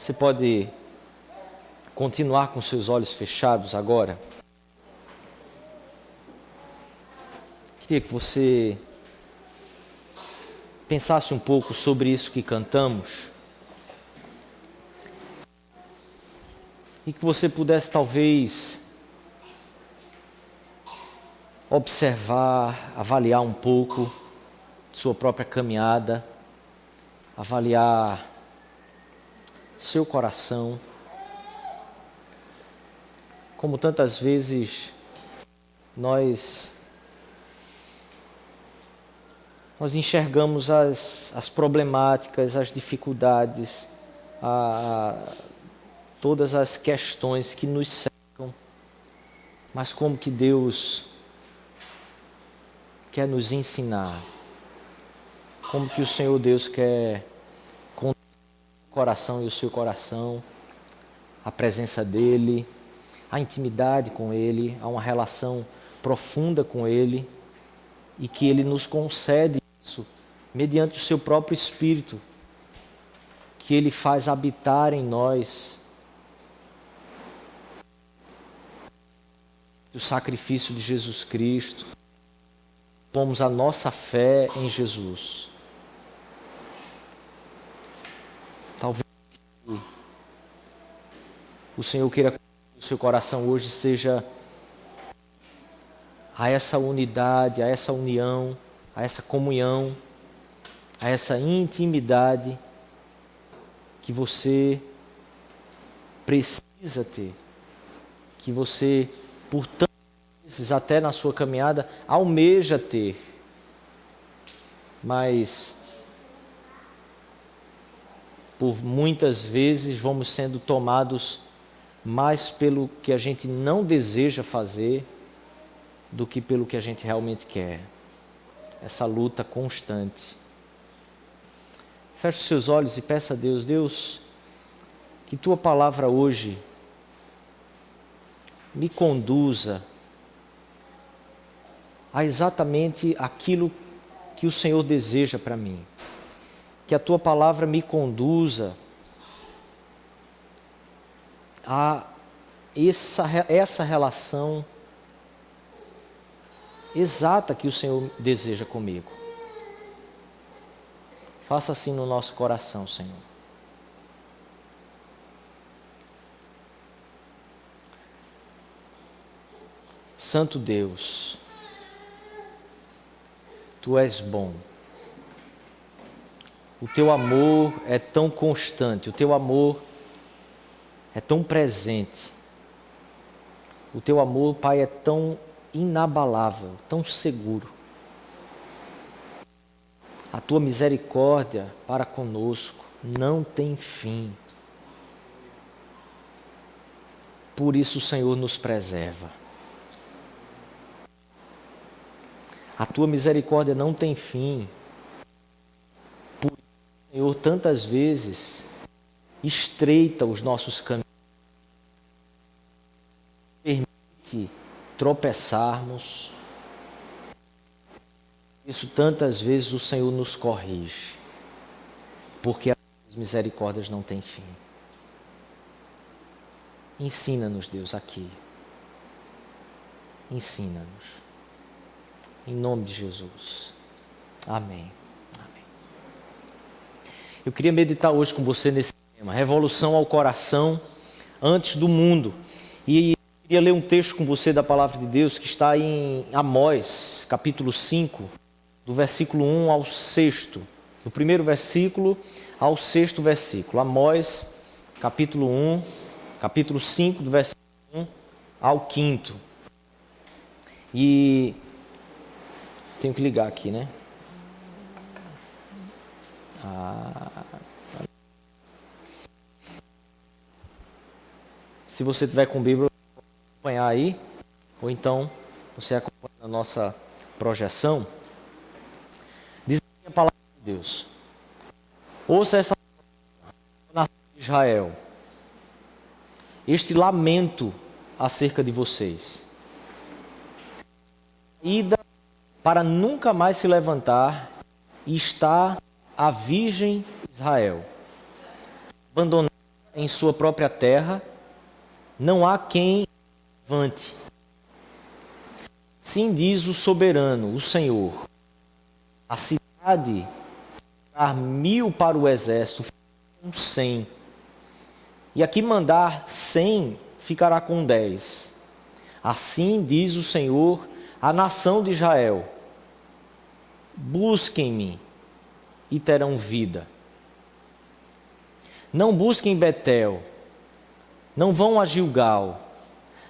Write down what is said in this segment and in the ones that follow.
Você pode continuar com seus olhos fechados agora? Queria que você pensasse um pouco sobre isso que cantamos e que você pudesse talvez observar, avaliar um pouco sua própria caminhada, avaliar seu coração. Como tantas vezes nós enxergamos as problemáticas, as dificuldades, todas as questões que nos cercam, mas como que Deus quer nos ensinar, como que o Senhor Deus quer com o coração e o seu coração, a presença dEle, a intimidade com Ele, há uma relação profunda com Ele e que Ele nos concede isso mediante o seu próprio Espírito, que Ele faz habitar em nós o sacrifício de Jesus Cristo, pomos a nossa fé em Jesus. Talvez o Senhor queira que o seu coração hoje seja a essa unidade, a essa união, a essa comunhão, a essa intimidade que você precisa ter, que você, por tantas vezes, até na sua caminhada, almeja ter, mas por muitas vezes vamos sendo tomados mais pelo que a gente não deseja fazer do que pelo que a gente realmente quer. Essa luta constante. Feche os seus olhos e peça a Deus, Deus, que Tua palavra hoje me conduza a exatamente aquilo que o Senhor deseja para mim. Que a Tua palavra me conduza a essa relação exata que o Senhor deseja comigo. Faça assim no nosso coração, Senhor. Santo Deus, Tu és bom. O Teu amor é tão constante, o Teu amor é tão presente. O Teu amor, Pai, é tão inabalável, tão seguro. A Tua misericórdia para conosco não tem fim. Por isso o Senhor nos preserva. A Tua misericórdia não tem fim. Por isso o Senhor tantas vezes estreita os nossos caminhos. Permite tropeçarmos. Isso tantas vezes o Senhor nos corrige, porque as misericórdias não têm fim. Ensina-nos, Deus, aqui. Ensina-nos. Em nome de Jesus. Amém. Amém. Eu queria meditar hoje com você nesse tema, revolução ao coração antes do mundo. E queria ler um texto com você da palavra de Deus que está em Amós, capítulo 5, do versículo 1 ao 6º, do primeiro versículo ao 6º versículo. Amós, capítulo 5, do versículo 1 ao 5º. E tenho que ligar aqui, né? Se você tiver com Bíblia, acompanhar aí, ou então você acompanha a nossa projeção. Diz a palavra de Deus: ouça esta nação de Israel, este lamento acerca de vocês. Ida para nunca mais se levantar, e está a virgem Israel, abandonada em sua própria terra, não há quem levante. Assim diz o soberano, o Senhor: a cidade dar 1000 para o exército, com 100. E aqui mandar 100 ficará com 10. Assim diz o Senhor à nação de Israel: busquem-me e terão vida. Não busquem Betel, não vão a Gilgal,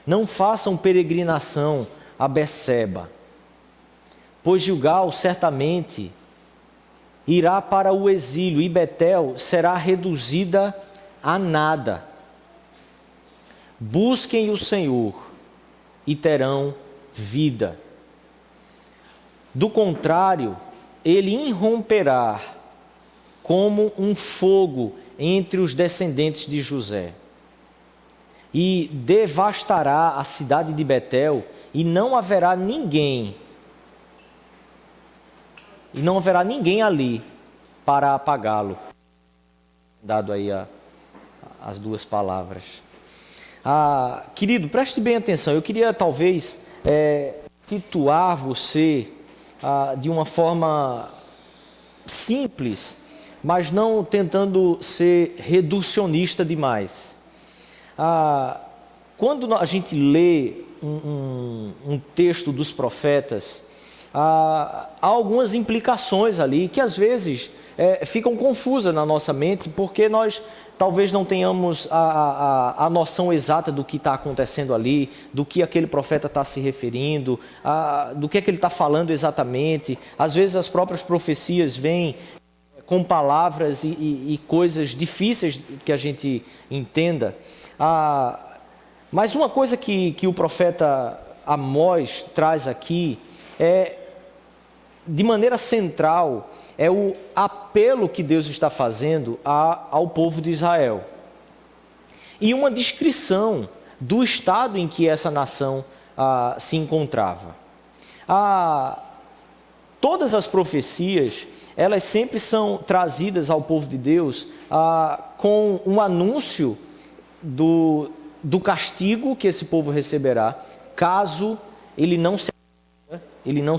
não façam peregrinação a Beceba, pois Gilgal certamente irá para o exílio e Betel será reduzida a nada. Busquem o Senhor e terão vida. Do contrário, ele irromperá como um fogo entre os descendentes de José e devastará a cidade de Betel, e não haverá ninguém ali para apagá-lo. Dado aí as duas palavras. Querido, preste bem atenção. Eu queria talvez situar você de uma forma simples, mas não tentando ser reducionista demais. Quando a gente lê um texto dos profetas, há algumas implicações ali que às vezes ficam confusas na nossa mente, porque nós talvez não tenhamos a noção exata do que está acontecendo ali, do que aquele profeta está se referindo, do que é que ele está falando exatamente. Às vezes as próprias profecias vêm com palavras e coisas difíceis que a gente entenda. Mas uma coisa que o profeta Amós traz aqui de maneira central, é o apelo que Deus está fazendo ao povo de Israel. E uma descrição do estado em que essa nação se encontrava. Todas as profecias, elas sempre são trazidas ao povo de Deus com um anúncio do castigo que esse povo receberá, caso ele não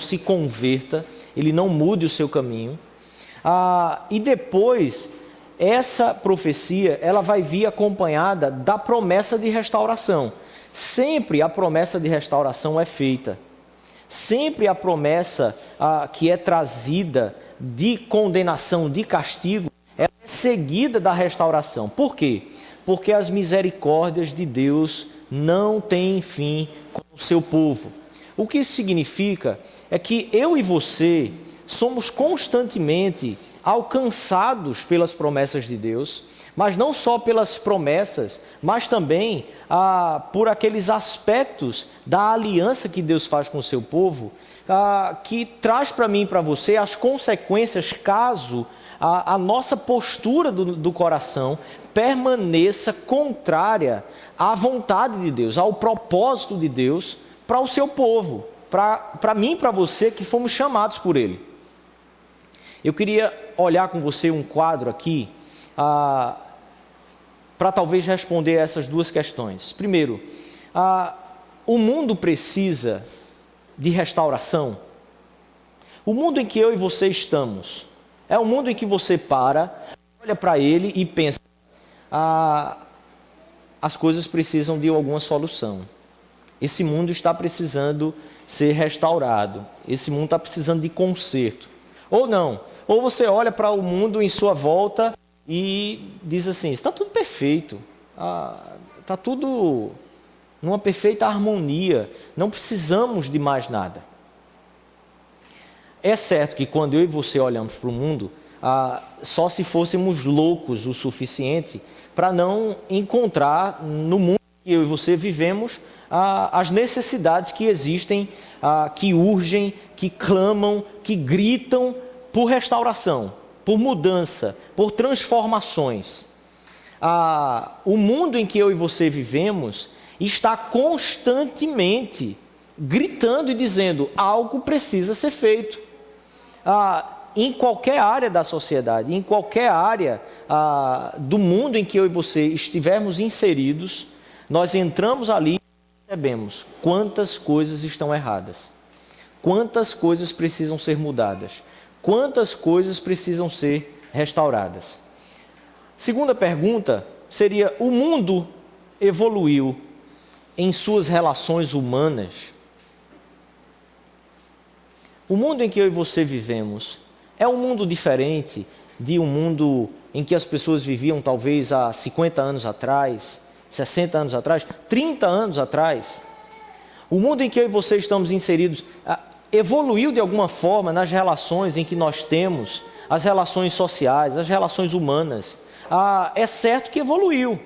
se converta, ele não mude o seu caminho. E depois, essa profecia, ela vai vir acompanhada da promessa de restauração. Sempre a promessa de restauração é feita. Sempre a promessa que é trazida de condenação, de castigo, ela é seguida da restauração. Por quê? Porque as misericórdias de Deus não têm fim com o seu povo. O que isso significa é que eu e você somos constantemente alcançados pelas promessas de Deus, mas não só pelas promessas, mas também por aqueles aspectos da aliança que Deus faz com o seu povo, que traz para mim e para você as consequências caso a nossa postura do coração permaneça contrária à vontade de Deus, ao propósito de Deus para o seu povo, para mim e para você que fomos chamados por Ele. Eu queria olhar com você um quadro aqui para talvez responder a essas duas questões. Primeiro, o mundo precisa de restauração? O mundo em que eu e você estamos é um mundo em que você olha para ele e pensa: as coisas precisam de alguma solução. Esse mundo está precisando ser restaurado. Esse mundo está precisando de conserto. Ou não. Ou você olha para o mundo em sua volta e diz assim: está tudo perfeito. Está tudo numa perfeita harmonia. Não precisamos de mais nada. É certo que quando eu e você olhamos para o mundo, só se fôssemos loucos o suficiente para não encontrar no mundo que eu e você vivemos as necessidades que existem, que urgem, que clamam, que gritam por restauração, por mudança, por transformações. O mundo em que eu e você vivemos está constantemente gritando e dizendo: algo precisa ser feito. em qualquer área da sociedade, em qualquer área do mundo em que eu e você estivermos inseridos, nós entramos ali e percebemos quantas coisas estão erradas, quantas coisas precisam ser mudadas, quantas coisas precisam ser restauradas. Segunda pergunta seria: o mundo evoluiu em suas relações humanas? O mundo em que eu e você vivemos é um mundo diferente de um mundo em que as pessoas viviam talvez há 50 anos atrás, 60 anos atrás, 30 anos atrás? O mundo em que eu e você estamos inseridos evoluiu de alguma forma nas relações em que nós temos, as relações sociais, as relações humanas. É certo que evoluiu.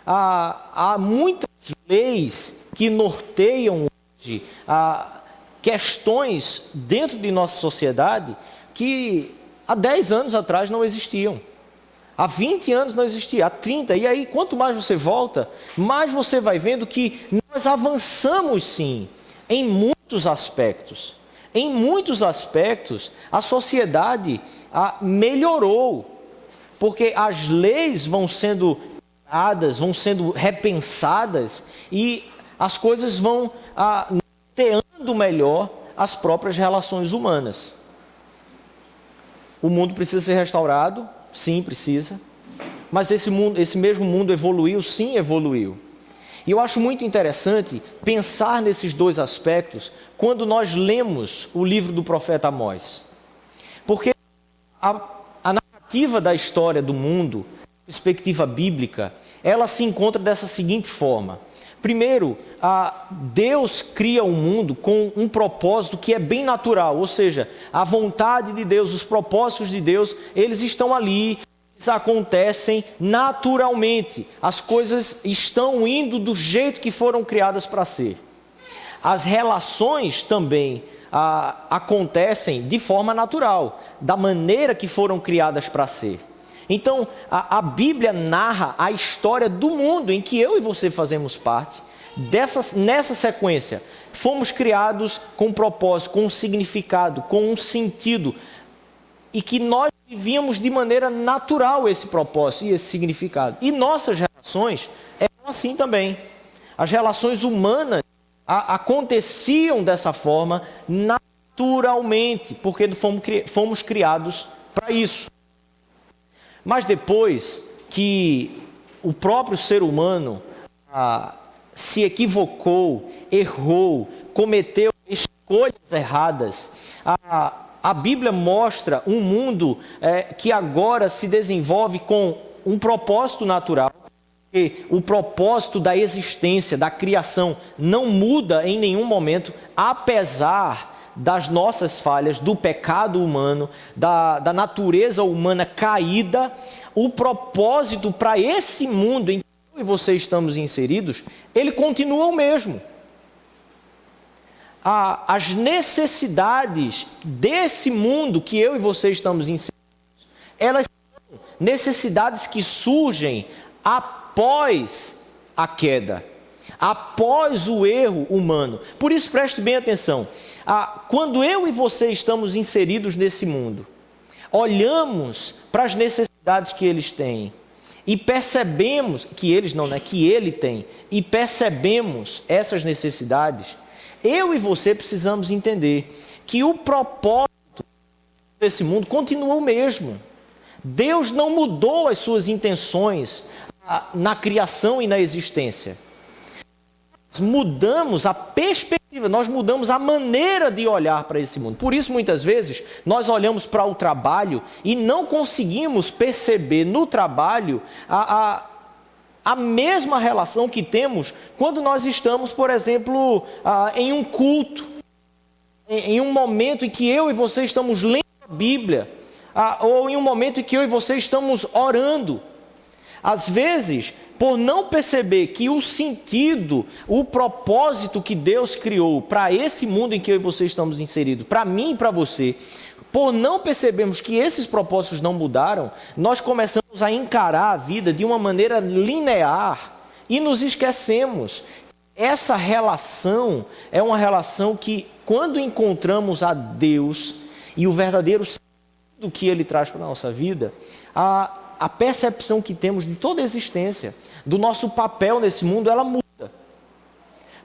Há muitas leis que norteiam hoje questões dentro de nossa sociedade que há 10 anos atrás não existiam. Há 20 anos não existia, há 30. E aí, quanto mais você volta, mais você vai vendo que nós avançamos sim, em muitos aspectos. Em muitos aspectos, a sociedade melhorou, porque as leis vão sendo criadas, vão sendo repensadas e as coisas vão norteando melhor as próprias relações humanas. O mundo precisa ser restaurado? Sim, precisa. Mas esse mesmo mundo evoluiu? Sim, evoluiu. E eu acho muito interessante pensar nesses dois aspectos quando nós lemos o livro do profeta Amós. Porque a narrativa da história do mundo, perspectiva bíblica, ela se encontra dessa seguinte forma. Primeiro, Deus cria o mundo com um propósito que é bem natural, ou seja, a vontade de Deus, os propósitos de Deus, eles estão ali, eles acontecem naturalmente, as coisas estão indo do jeito que foram criadas para ser. As relações também acontecem de forma natural, da maneira que foram criadas para ser. Então, a Bíblia narra a história do mundo em que eu e você fazemos parte. Nessa sequência, fomos criados com um propósito, com um significado, com um sentido. E que nós vivíamos de maneira natural esse propósito e esse significado. E nossas relações eram assim também. As relações humanas aconteciam dessa forma naturalmente, porque fomos criados para isso. Mas depois que o próprio ser humano se equivocou, errou, cometeu escolhas erradas, a Bíblia mostra um mundo que agora se desenvolve com um propósito natural, e o propósito da existência, da criação, não muda em nenhum momento, apesar das nossas falhas, do pecado humano, da natureza humana caída. O propósito para esse mundo em que eu e você estamos inseridos, ele continua o mesmo. As necessidades desse mundo que eu e você estamos inseridos, elas são necessidades que surgem após a queda, após o erro humano. Por isso, preste bem atenção. Quando eu e você estamos inseridos nesse mundo, olhamos para as necessidades que eles têm e percebemos, que eles não, né? Que ele tem, e percebemos essas necessidades, eu e você precisamos entender que o propósito desse mundo continua o mesmo. Deus não mudou as suas intenções na criação e na existência. Nós mudamos a perspectiva, nós mudamos a maneira de olhar para esse mundo. Por isso, muitas vezes, nós olhamos para o trabalho e não conseguimos perceber no trabalho a mesma relação que temos quando nós estamos, por exemplo, em um culto, em um momento em que eu e você estamos lendo a Bíblia, ou em um momento em que eu e você estamos orando. Às vezes, por não perceber que o sentido, o propósito que Deus criou para esse mundo em que eu e você estamos inseridos, para mim e para você, por não percebermos que esses propósitos não mudaram, nós começamos a encarar a vida de uma maneira linear e nos esquecemos. Essa relação é uma relação que, quando encontramos a Deus e o verdadeiro do que Ele traz para a nossa vida, a percepção que temos de toda a existência, do nosso papel nesse mundo, ela muda.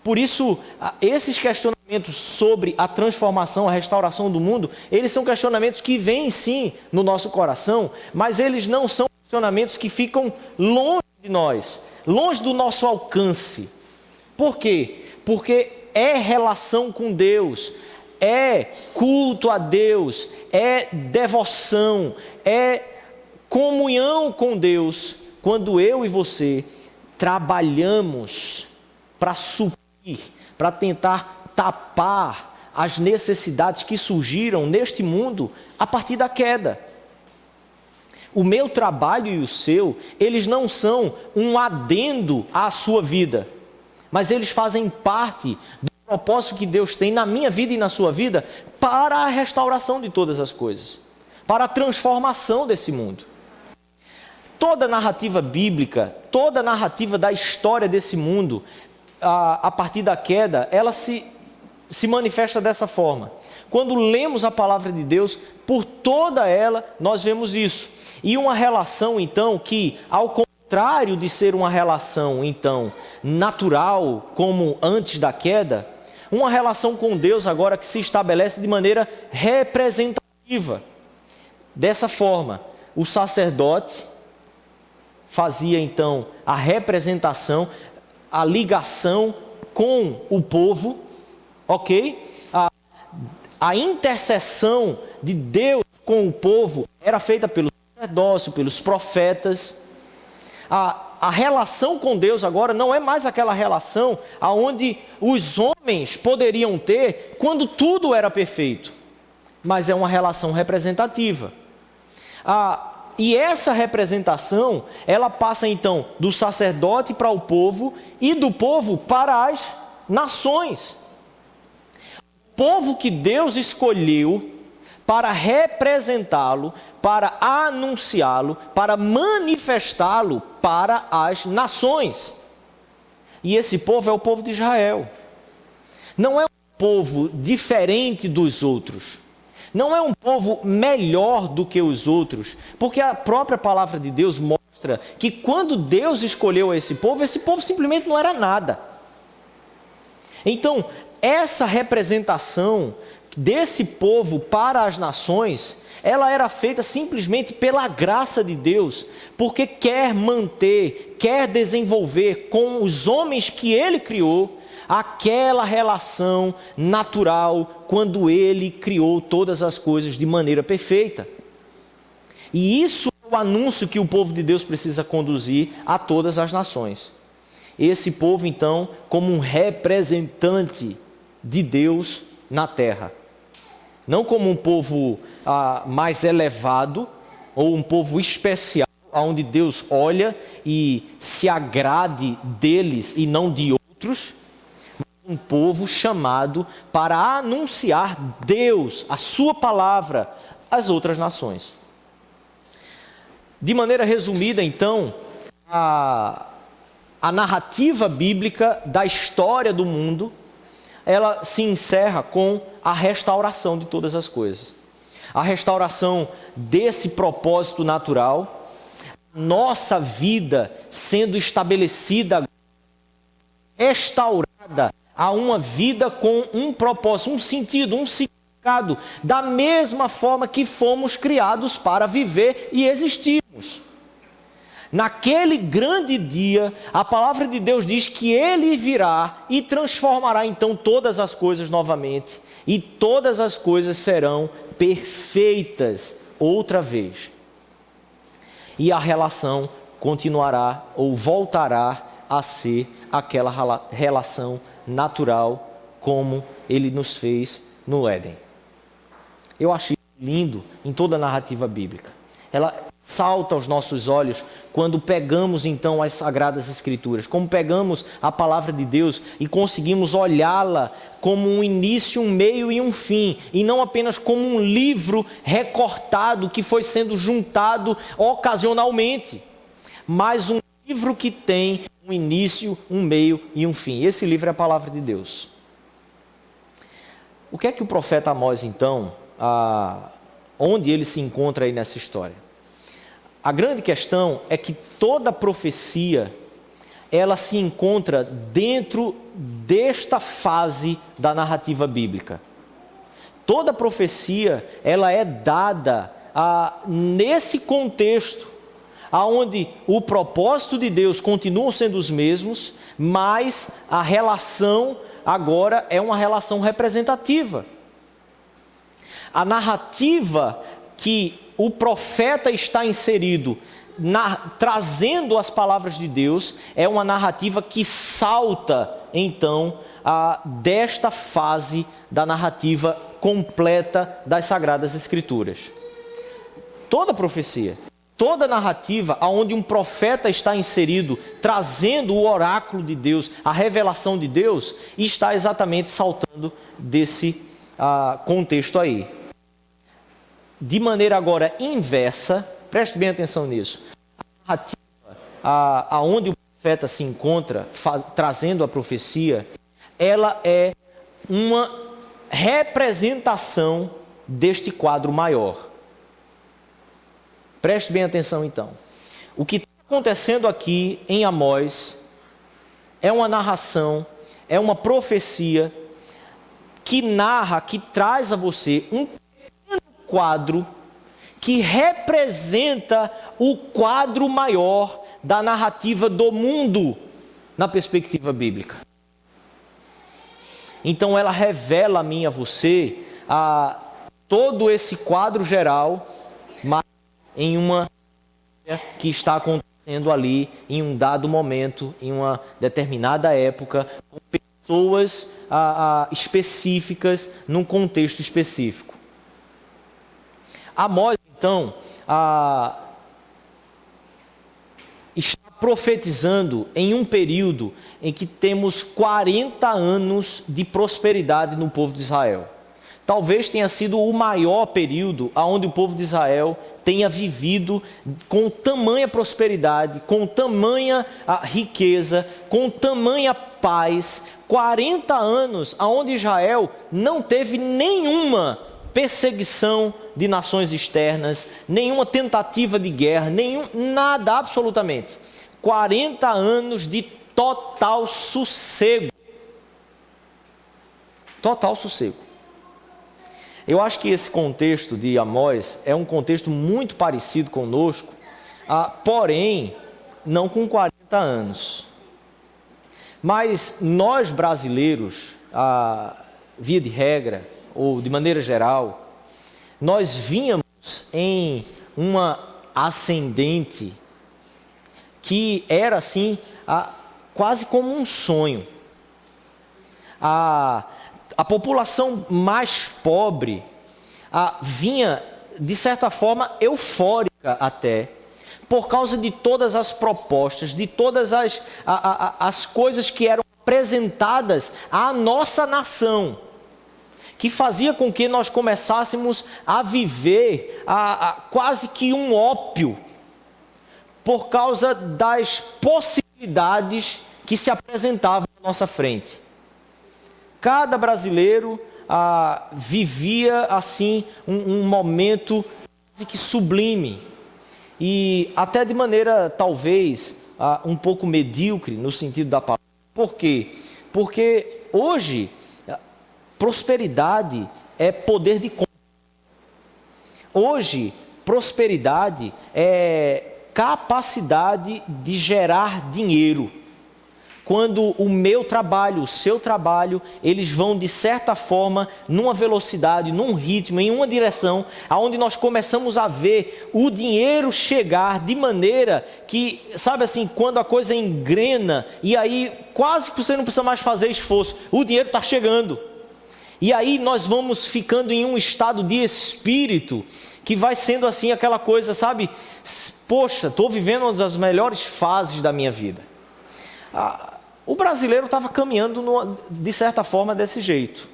Por isso, esses questionamentos sobre a transformação, a restauração do mundo, eles são questionamentos que vêm sim no nosso coração, mas eles não são questionamentos que ficam longe de nós, longe do nosso alcance. Por quê? Porque é relação com Deus, é culto a Deus, é devoção, é comunhão com Deus, quando eu e você trabalhamos para suprir, para tentar tapar as necessidades que surgiram neste mundo a partir da queda. O meu trabalho e o seu, eles não são um adendo à sua vida, mas eles fazem parte do propósito que Deus tem na minha vida e na sua vida para a restauração de todas as coisas, para a transformação desse mundo. Toda narrativa bíblica, toda narrativa da história desse mundo, a partir da queda, ela se manifesta dessa forma. Quando lemos a palavra de Deus, por toda ela, nós vemos isso. E uma relação, então, que, ao contrário de ser uma relação, então, natural, como antes da queda, uma relação com Deus agora que se estabelece de maneira representativa. Dessa forma, o sacerdote fazia, então, a representação, a ligação com o povo, ok? A intercessão de Deus com o povo era feita pelo sacerdócio, pelos profetas. A relação com Deus agora não é mais aquela relação onde os homens poderiam ter quando tudo era perfeito, mas é uma relação representativa. E essa representação, ela passa então do sacerdote para o povo e do povo para as nações. O povo que Deus escolheu para representá-lo, para anunciá-lo, para manifestá-lo para as nações. E esse povo é o povo de Israel. Não é um povo diferente dos outros. Não é um povo melhor do que os outros, porque a própria palavra de Deus mostra que quando Deus escolheu esse povo simplesmente não era nada. Então, essa representação desse povo para as nações, ela era feita simplesmente pela graça de Deus, porque quer manter, quer desenvolver com os homens que Ele criou, aquela relação natural quando Ele criou todas as coisas de maneira perfeita. E isso é o anúncio que o povo de Deus precisa conduzir a todas as nações. Esse povo, então, como um representante de Deus na terra. Não como um povo mais elevado ou um povo especial, onde Deus olha e se agrade deles e não de outros, um povo chamado para anunciar Deus, a sua palavra, às outras nações. De maneira resumida, então, a narrativa bíblica da história do mundo, ela se encerra com a restauração de todas as coisas. A restauração desse propósito natural, nossa vida sendo estabelecida, restaurada a uma vida com um propósito, um sentido, um significado, da mesma forma que fomos criados para viver e existirmos. Naquele grande dia, a palavra de Deus diz que Ele virá e transformará então todas as coisas novamente, e todas as coisas serão perfeitas outra vez. E a relação continuará ou voltará a ser aquela relação natural como Ele nos fez no Éden. Eu achei lindo em toda a narrativa bíblica. Ela salta aos nossos olhos quando pegamos então as Sagradas Escrituras, como pegamos a palavra de Deus e conseguimos olhá-la como um início, um meio e um fim, e não apenas como um livro recortado que foi sendo juntado ocasionalmente, mas um livro que tem um início, um meio e um fim. Esse livro é a palavra de Deus. O que é que o profeta Amós então onde ele se encontra aí nessa história. A grande questão é que toda profecia, ela se encontra dentro desta fase da narrativa bíblica. Toda profecia, ela é dada nesse contexto, onde o propósito de Deus continua sendo os mesmos, mas a relação agora é uma relação representativa. A narrativa que o profeta está inserido, trazendo as palavras de Deus, é uma narrativa que salta, então, desta fase da narrativa completa das Sagradas Escrituras. Toda profecia, toda narrativa onde um profeta está inserido, trazendo o oráculo de Deus, a revelação de Deus, está exatamente saltando desse contexto aí. De maneira agora inversa, preste bem atenção nisso, a narrativa aonde o profeta se encontra, trazendo a profecia, ela é uma representação deste quadro maior. Preste bem atenção então. O que está acontecendo aqui em Amós é uma narração, é uma profecia que narra, que traz a você um pequeno quadro que representa o quadro maior da narrativa do mundo na perspectiva bíblica. Então ela revela a mim e a você todo esse quadro geral, mas em uma que está acontecendo ali em um dado momento, em uma determinada época, com pessoas específicas, num contexto específico. Amós, então, está profetizando em um período em que temos 40 anos de prosperidade no povo de Israel. Talvez tenha sido o maior período onde o povo de Israel tenha vivido com tamanha prosperidade, com tamanha riqueza, com tamanha paz. 40 anos onde Israel não teve nenhuma perseguição de nações externas, nenhuma tentativa de guerra, nada absolutamente. 40 anos de total sossego. Total sossego. Eu acho que esse contexto de Amós é um contexto muito parecido conosco, porém, não com 40 anos. Mas nós brasileiros, via de regra, ou de maneira geral, nós vínhamos em uma ascendente que era assim, quase como um sonho. A população mais pobre vinha, de certa forma, eufórica até, por causa de todas as propostas, de todas as coisas que eram apresentadas à nossa nação, que fazia com que nós começássemos a viver quase que um ópio, por causa das possibilidades que se apresentavam à nossa frente. Cada brasileiro vivia assim um momento quase que sublime e até de maneira talvez um pouco medíocre no sentido da palavra. Por quê? Porque hoje prosperidade é poder de compra. Hoje prosperidade é capacidade de gerar dinheiro. Quando o meu trabalho, o seu trabalho, eles vão de certa forma numa velocidade, num ritmo, em uma direção, aonde nós começamos a ver o dinheiro chegar de maneira que, sabe assim, quando a coisa engrena e aí quase que você não precisa mais fazer esforço, o dinheiro está chegando. E aí nós vamos ficando em um estado de espírito que vai sendo assim aquela coisa, sabe? Poxa, estou vivendo uma das melhores fases da minha vida. O brasileiro estava caminhando, de certa forma, desse jeito.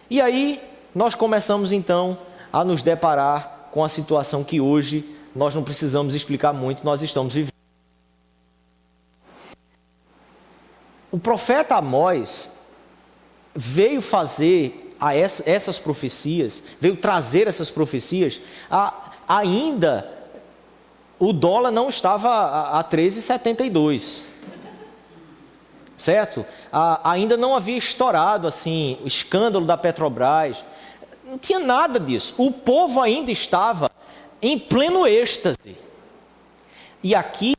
E aí, nós começamos, então, a nos deparar com a situação que hoje nós não precisamos explicar muito, nós estamos vivendo. O profeta Amós veio fazer essas profecias, veio trazer essas profecias, ainda o dólar não estava a 13,72, certo? Ainda não havia estourado assim o escândalo da Petrobras, não tinha nada disso. O povo ainda estava em pleno êxtase. E aqui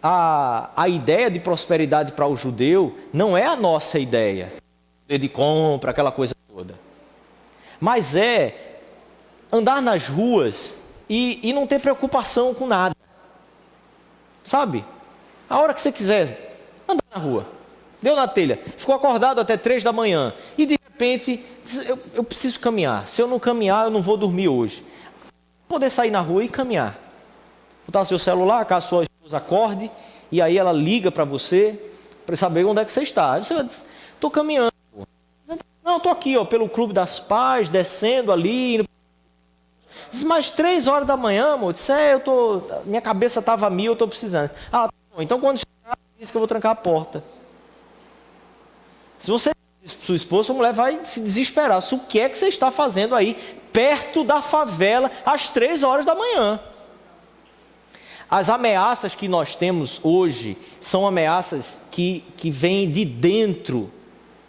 a ideia de prosperidade para o judeu não é a nossa ideia de compra, aquela coisa toda, mas é andar nas ruas e não ter preocupação com nada, sabe? A hora que você quiser andar na rua, deu na telha, ficou acordado até 3 da manhã e de repente eu preciso caminhar, se eu não caminhar eu não vou dormir hoje. Poder sair na rua e caminhar, botar o seu celular, caso sua esposa acorde, e aí ela liga para você para saber onde é que você está. Aí você vai dizer, estou caminhando. Não, estou aqui, ó, pelo Clube das Paz, descendo ali. Diz, mas 3 horas da manhã, amor, disse, minha cabeça estava a mil, eu estou precisando. Ah, tá bom, então quando chegar, diz que eu vou trancar a porta. Se você diz para sua esposa, a mulher vai se desesperar. O que é que você está fazendo aí, perto da favela, às 3 horas da manhã? As ameaças que nós temos hoje são ameaças que vêm de dentro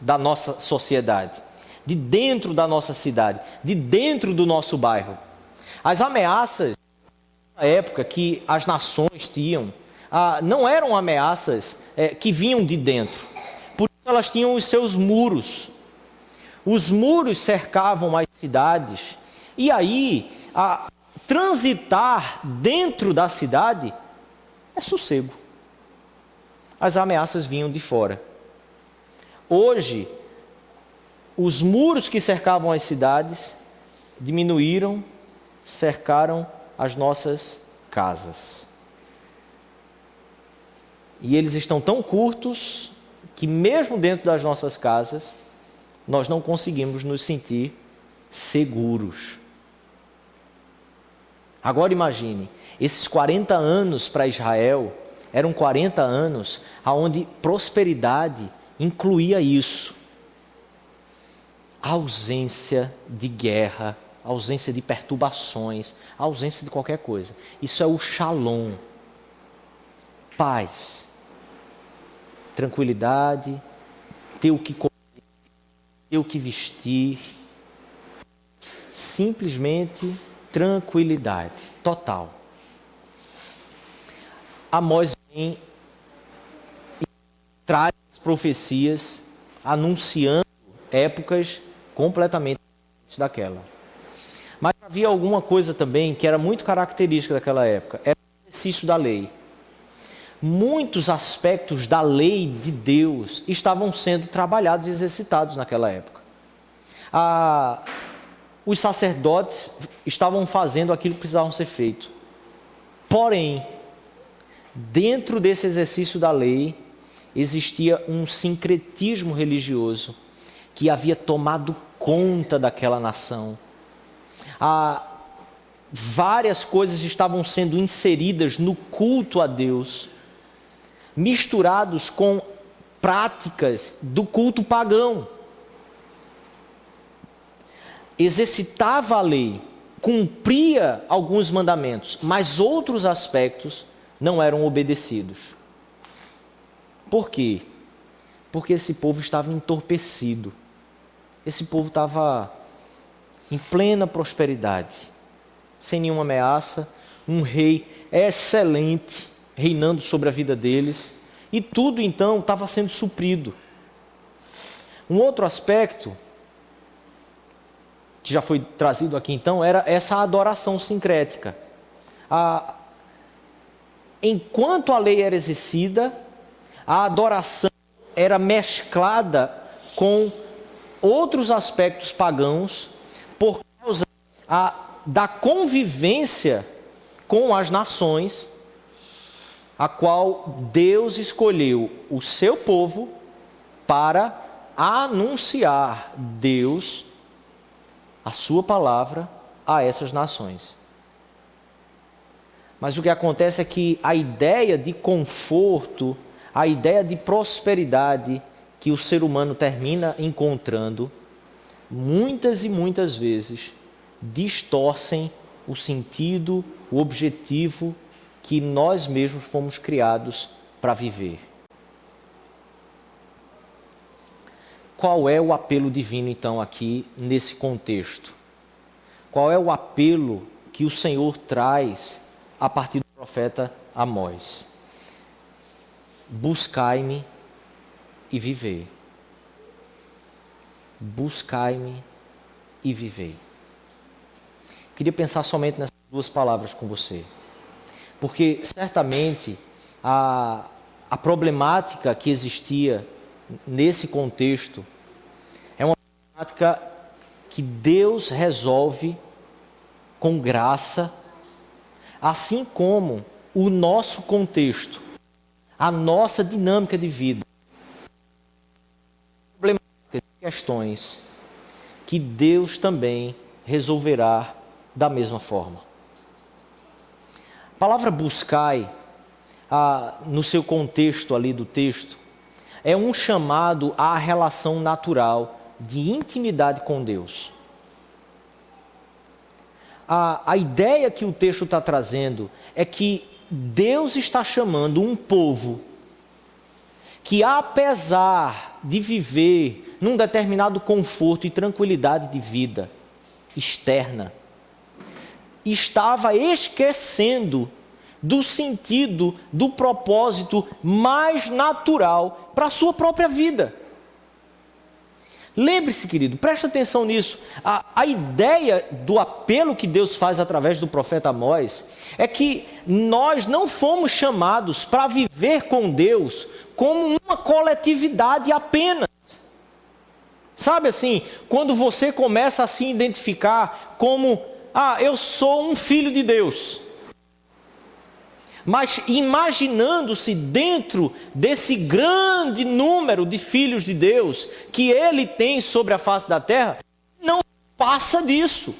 da nossa sociedade, de dentro da nossa cidade, de dentro do nosso bairro. As ameaças na época que as nações tinham, não eram ameaças que vinham de dentro. Por isso elas tinham os seus muros. Os muros cercavam as cidades e aí transitar dentro da cidade é sossego. As ameaças vinham de fora. Hoje, os muros que cercavam as cidades diminuíram, cercaram as nossas casas. E eles estão tão curtos que mesmo dentro das nossas casas, nós não conseguimos nos sentir seguros. Agora imagine, esses 40 anos para Israel eram 40 anos onde prosperidade incluía isso. A ausência de guerra, a ausência de perturbações, a ausência de qualquer coisa. Isso é o shalom. Paz, tranquilidade, ter o que comer, ter o que vestir, simplesmente tranquilidade total. Amós vem e traz profecias anunciando épocas completamente diferentes daquela. Mas havia alguma coisa também que era muito característica daquela época, era o exercício da lei. Muitos aspectos da lei de Deus estavam sendo trabalhados e exercitados naquela época. Os sacerdotes estavam fazendo aquilo que precisavam ser feito. Porém, dentro desse exercício da lei, existia um sincretismo religioso que havia tomado conta daquela nação. Várias coisas estavam sendo inseridas no culto a Deus, misturados com práticas do culto pagão. Exercitava a lei, cumpria alguns mandamentos, mas outros aspectos não eram obedecidos. Por quê? Porque esse povo estava entorpecido. Esse povo estava em plena prosperidade, sem nenhuma ameaça, um rei excelente reinando sobre a vida deles, e tudo então estava sendo suprido. Um outro aspecto que já foi trazido aqui então, era essa adoração sincrética. Enquanto a lei era exercida, a adoração era mesclada com outros aspectos pagãos, por causa da convivência com as nações, a qual Deus escolheu o seu povo para anunciar Deus, a sua palavra, a essas nações. Mas o que acontece é que a ideia de conforto, a ideia de prosperidade que o ser humano termina encontrando, muitas e muitas vezes, distorcem o sentido, o objetivo que nós mesmos fomos criados para viver. Qual é o apelo divino, então, aqui nesse contexto? Qual é o apelo que o Senhor traz a partir do profeta Amós? Buscai-me e vivei. Buscai-me e vivei. Queria pensar somente nessas duas palavras com você. Porque certamente a problemática que existia nesse contexto é uma problemática que Deus resolve com graça, assim como o nosso contexto, a nossa dinâmica de vida. Problemáticas, questões que Deus também resolverá da mesma forma. A palavra buscai, no seu contexto ali do texto, é um chamado à relação natural de intimidade com Deus. A ideia que o texto está trazendo é que Deus está chamando um povo que, apesar de viver num determinado conforto e tranquilidade de vida externa, estava esquecendo do sentido, do propósito mais natural para a sua própria vida. Lembre-se, querido, preste atenção nisso. A ideia do apelo que Deus faz através do profeta Amós é que nós não fomos chamados para viver com Deus como uma coletividade apenas. Sabe assim, quando você começa a se identificar como, eu sou um filho de Deus. Mas imaginando-se dentro desse grande número de filhos de Deus que Ele tem sobre a face da terra, não passa disso.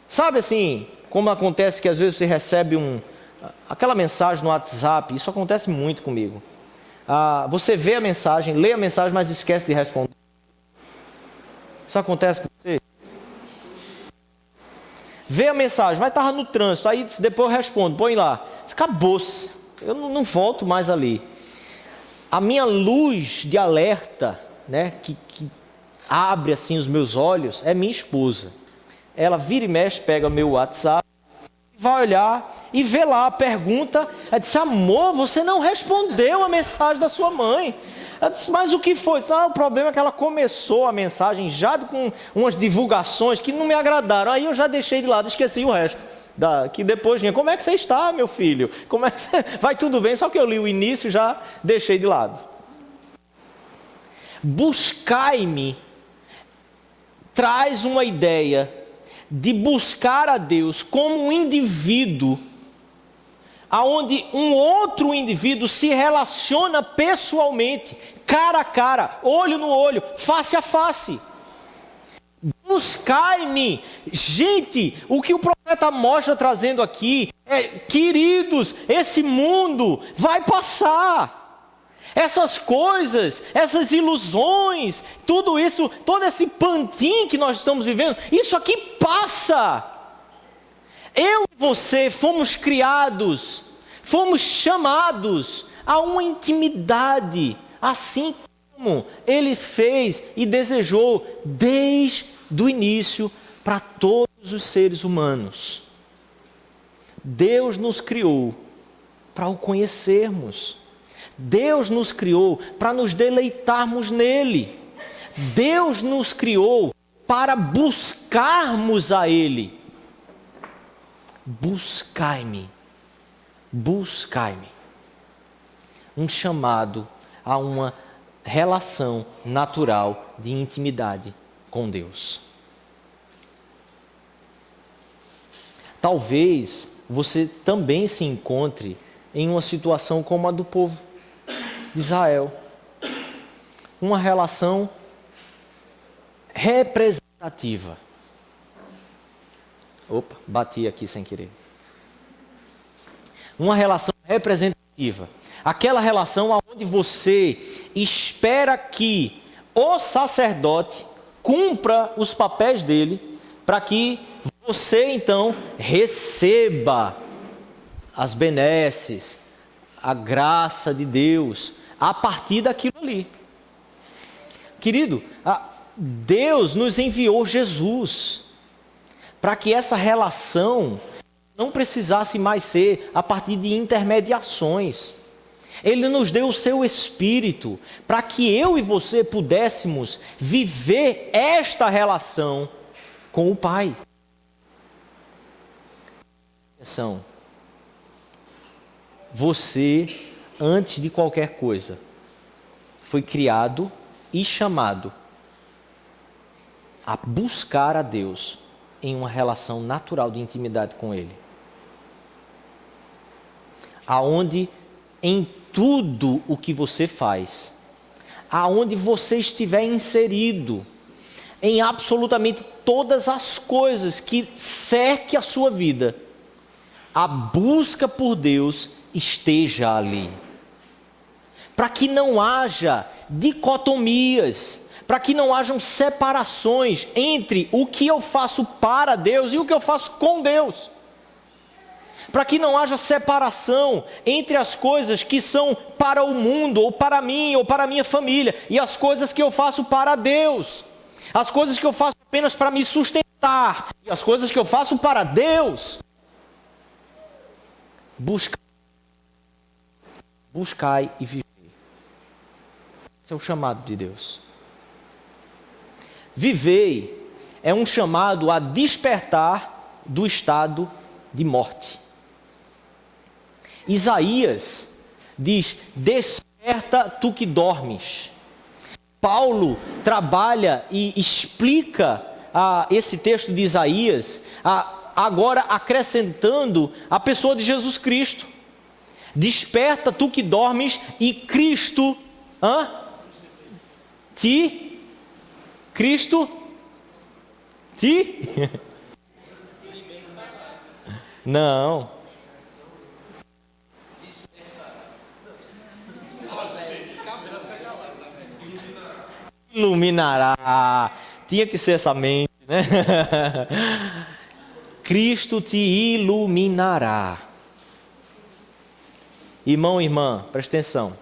Sabe assim, como acontece que às vezes você recebe aquela mensagem no WhatsApp, isso acontece muito comigo. Você vê a mensagem, lê a mensagem, mas esquece de responder. Isso acontece com você? Vê a mensagem, mas estava no trânsito, aí depois eu respondo, põe lá. Acabou-se, eu não volto mais ali. A minha luz de alerta, né, que abre assim os meus olhos, é minha esposa. Ela vira e mexe, pega meu WhatsApp, vai olhar e vê lá a pergunta. Ela disse, amor, você não respondeu a mensagem da sua mãe. Ela disse, mas o que foi? O problema é que ela começou a mensagem já com umas divulgações que não me agradaram. Aí eu já deixei de lado, esqueci o resto. Que depois vinha, como é que você está, meu filho? Como é que você... Vai tudo bem, só que eu li o início e já deixei de lado. Buscai-me traz uma ideia de buscar a Deus como um indivíduo, aonde um outro indivíduo se relaciona pessoalmente, cara a cara, olho no olho, face a face. Buscai-me. Gente, o que o profeta mostra trazendo aqui é, queridos, esse mundo vai passar. Essas coisas, essas ilusões, tudo isso, todo esse pantim que nós estamos vivendo, isso aqui passa. Eu e você fomos criados, fomos chamados a uma intimidade, assim como Ele fez e desejou desde o início para todos os seres humanos. Deus nos criou para o conhecermos. Deus nos criou para nos deleitarmos nele. Deus nos criou para buscarmos a Ele. Buscai-me, buscai-me. Um chamado a uma relação natural de intimidade com Deus. Talvez você também se encontre em uma situação como a do povo de Israel. Uma relação representativa. Opa, bati aqui sem querer. Uma relação representativa. Aquela relação onde você espera que o sacerdote cumpra os papéis dele, para que você então receba as benesses, a graça de Deus, a partir daquilo ali. Querido, Deus nos enviou Jesus, para que essa relação não precisasse mais ser a partir de intermediações. Ele nos deu o seu Espírito para que eu e você pudéssemos viver esta relação com o Pai. Atenção. Você, antes de qualquer coisa, foi criado e chamado a buscar a Deus em uma relação natural de intimidade com Ele. Aonde em tudo o que você faz, aonde você estiver inserido, em absolutamente todas as coisas que cerquem a sua vida, a busca por Deus esteja ali. Para que não haja dicotomias, para que não hajam separações entre o que eu faço para Deus e o que eu faço com Deus. Para que não haja separação entre as coisas que são para o mundo, ou para mim, ou para a minha família, e as coisas que eu faço para Deus. As coisas que eu faço apenas para me sustentar, e as coisas que eu faço para Deus. Buscai e viver. Esse é o chamado de Deus. Vivei é um chamado a despertar do estado de morte. Isaías diz: desperta tu que dormes. Paulo trabalha e explica esse texto de Isaías, agora acrescentando a pessoa de Jesus Cristo. Desperta tu que dormes e Cristo não. Iluminará. Tinha que ser essa mente, né? Cristo te iluminará. Irmão, irmã, presta atenção.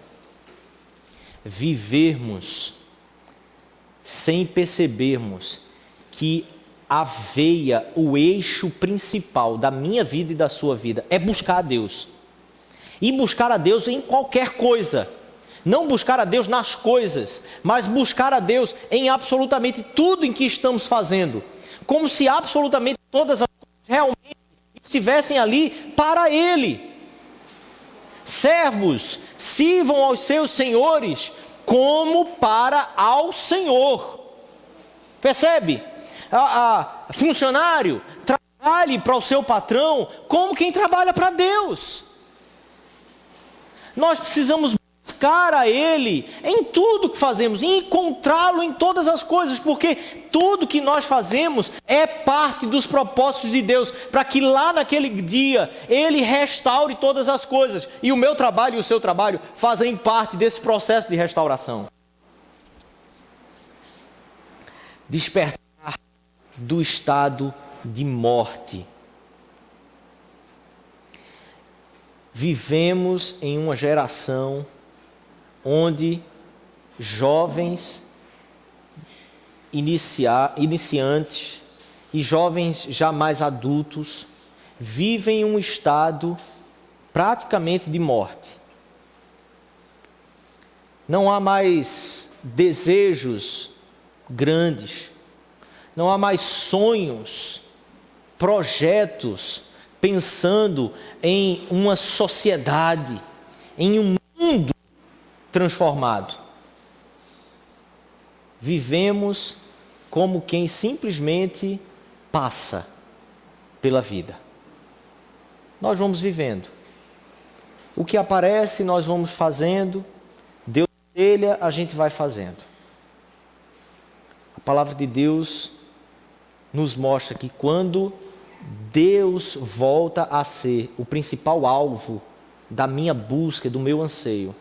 Vivermos sem percebermos que a veia, o eixo principal da minha vida e da sua vida é buscar a Deus. E buscar a Deus em qualquer coisa. Não buscar a Deus nas coisas, mas buscar a Deus em absolutamente tudo em que estamos fazendo. Como se absolutamente todas as coisas realmente estivessem ali para Ele. Servos, sirvam aos seus senhores como para ao Senhor. Percebe? Funcionário, trabalhe para o seu patrão como quem trabalha para Deus. Nós precisamos buscar a Ele em tudo que fazemos, e encontrá-lo em todas as coisas, porque tudo que nós fazemos é parte dos propósitos de Deus, para que lá naquele dia Ele restaure todas as coisas, e o meu trabalho e o seu trabalho fazem parte desse processo de restauração. Despertar do estado de morte. Vivemos em uma geração onde jovens iniciantes e jovens já mais adultos vivem em um estado praticamente de morte. Não há mais desejos grandes, não há mais sonhos, projetos, pensando em uma sociedade, em um mundo transformado. Vivemos como quem simplesmente passa pela vida. Nós vamos vivendo. O que aparece, nós vamos fazendo. Deus telha, a gente vai fazendo. A palavra de Deus nos mostra que quando Deus volta a ser o principal alvo da minha busca, do meu anseio,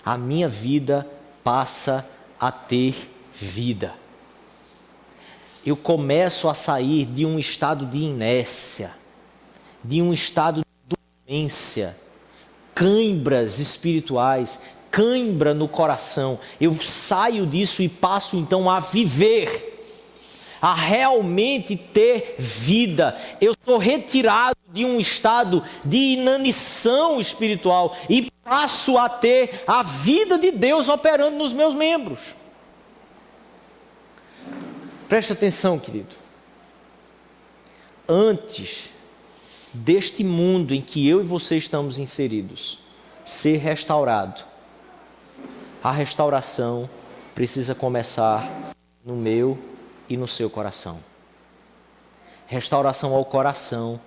a minha vida passa a ter vida. Eu começo a sair de um estado de inércia, de um estado de dormência, cãibras espirituais, cãibra no coração. Eu saio disso e passo então a viver, a realmente ter vida. Eu sou retirado de um estado de inanição espiritual e passo a ter a vida de Deus operando nos meus membros. Preste atenção, querido. Antes deste mundo em que eu e você estamos inseridos ser restaurado, a restauração precisa começar no meu e no seu coração. Restauração ao coração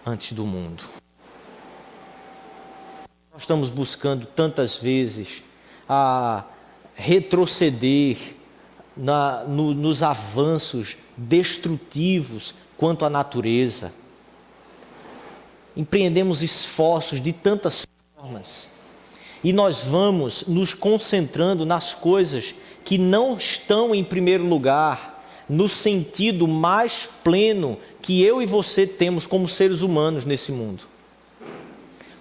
antes do mundo. Nós estamos buscando tantas vezes a retroceder nos avanços destrutivos quanto à natureza. Empreendemos esforços de tantas formas e nós vamos nos concentrando nas coisas que não estão em primeiro lugar, no sentido mais pleno que eu e você temos como seres humanos nesse mundo.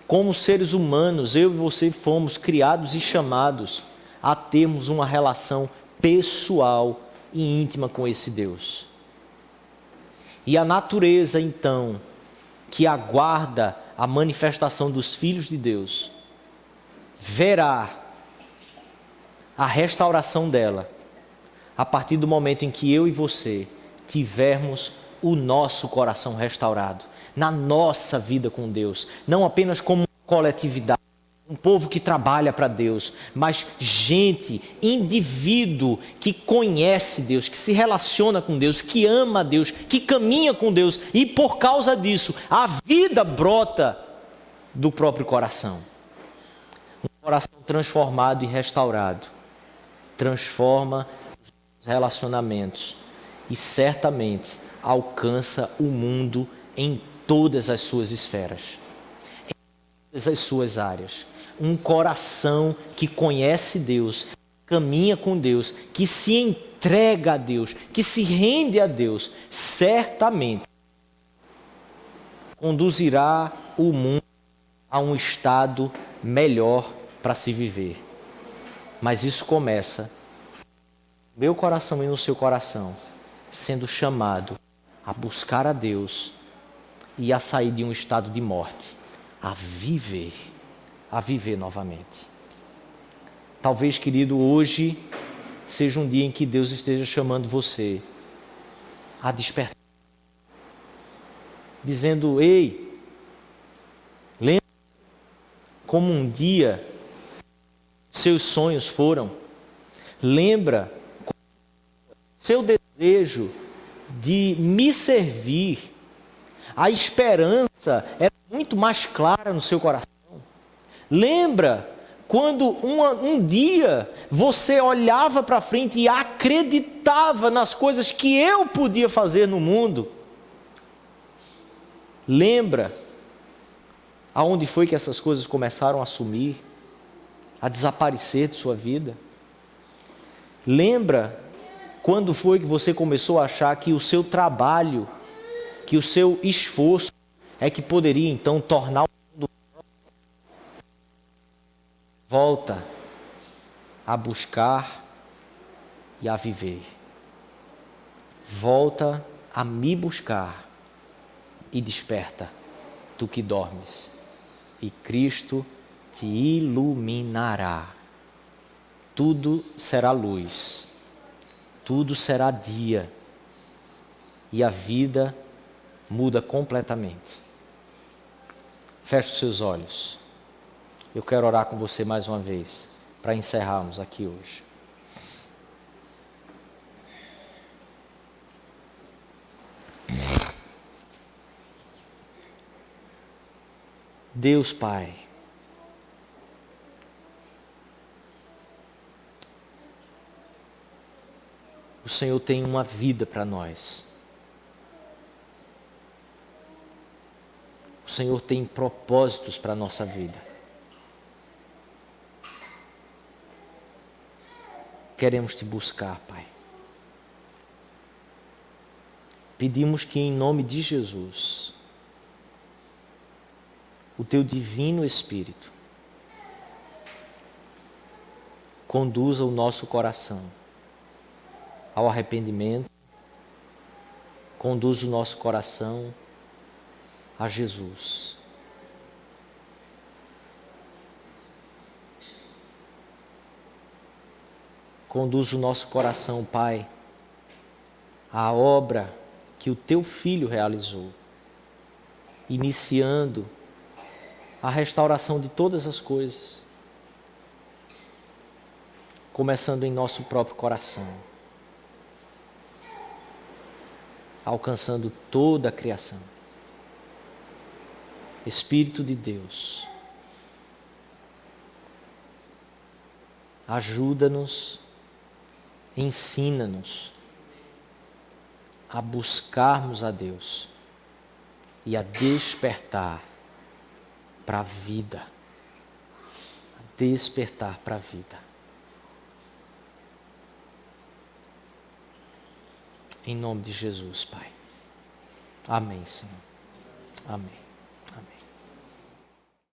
Como seres humanos, eu e você fomos criados e chamados a termos uma relação pessoal e íntima com esse Deus. E a natureza, então, que aguarda a manifestação dos filhos de Deus, verá a restauração dela a partir do momento em que eu e você tivermos o nosso coração restaurado, na nossa vida com Deus, não apenas como coletividade, um povo que trabalha para Deus, mas gente, indivíduo que conhece Deus, que se relaciona com Deus, que ama Deus, que caminha com Deus, e por causa disso, a vida brota do próprio coração. Um coração transformado e restaurado transforma os relacionamentos e certamente alcança o mundo em todas as suas esferas, em todas as suas áreas. Um coração que conhece Deus, caminha com Deus, que se entrega a Deus, que se rende a Deus, certamente conduzirá o mundo a um estado melhor para se viver. Mas isso começa no meu coração e no seu coração, sendo chamado a buscar a Deus e a sair de um estado de morte, a viver novamente. Talvez, querido, hoje seja um dia em que Deus esteja chamando você a despertar, dizendo: ei, lembra como um dia seus sonhos foram? Lembra seu desejo de me servir? A esperança era muito mais clara no seu coração. Lembra quando um dia você olhava para frente e acreditava nas coisas que eu podia fazer no mundo? Lembra aonde foi que essas coisas começaram a sumir, a desaparecer de sua vida? Lembra quando foi que você começou a achar que o seu trabalho, que o seu esforço é que poderia então tornar o mundo? Volta a buscar e a viver. Volta a me buscar e desperta, tu que dormes, e Cristo te iluminará. Tudo será luz, tudo será dia, e a vida muda completamente. Feche os seus olhos. Eu quero orar com você mais uma vez, para encerrarmos aqui hoje. Deus Pai, o Senhor tem uma vida para nós. O Senhor tem propósitos para a nossa vida. queremos te buscar, Pai. Pedimos que, em nome de Jesus, o teu divino Espírito conduza o nosso coração ao arrependimento, conduza o nosso coração a Jesus. Conduz o nosso coração, Pai, à obra que o teu Filho realizou, iniciando a restauração de todas as coisas, começando em nosso próprio coração, alcançando toda a criação. Espírito de Deus, ajuda-nos, ensina-nos a buscarmos a Deus e a despertar para a vida. A despertar para a vida. Em nome de Jesus, Pai. Amém, Senhor. Amém. Amém.